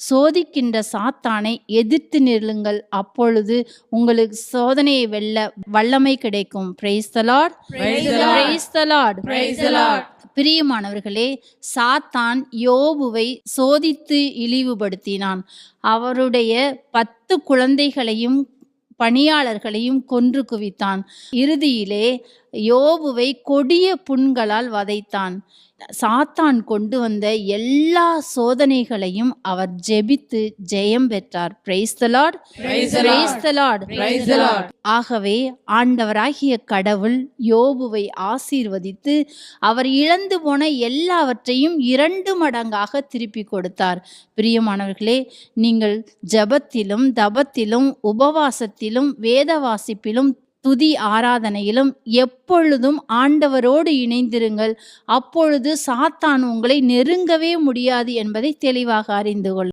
சோதிக்கின்ற சாத்தானை எதிர்த்து நில்லுங்கள், அப்பொழுது உங்களுக்கு சோதனையை வெல்ல வல்லமை கிடைக்கும். Praise the Lord. Praise the Lord. Praise the Lord. Praise the Lord. பிரியமானவர்களே, சாத்தான் யோபுவை சோதித்து இழிவுபடுத்தினான். அவருடைய 10 குழந்தைகளையும் பணியாளர்களையும் கொன்று குவித்தான். இறுதியிலே யோபுவை கொடிய புண்களால் வதைத்தான். சாத்தான் கொண்டு வந்த எல்லா சோதனைகளையும் அவர் ஜெபித்து ஜெயம் பெற்றார். Praise the Lord. Praise the Praise the Lord. Praise the Lord. ஆகவே ஆண்டவராகிய கடவுள் யோபுவை ஆசீர்வதித்து அவர் இழந்து போன எல்லாவற்றையும் 2 மடங்காக திருப்பி கொடுத்தார். பிரியமானவர்களே, நீங்கள் ஜெபத்திலும் தபத்திலும் உபவாசத்திலும் வேத வாசிப்பிலும் துதி ஆராதனையிலும் எப்பொழுதும் ஆண்டவரோடு இணைந்திருங்கள். அப்பொழுது சாத்தான் உங்களை நெருங்கவே முடியாது என்பதை தெளிவாக அறிந்து கொள்.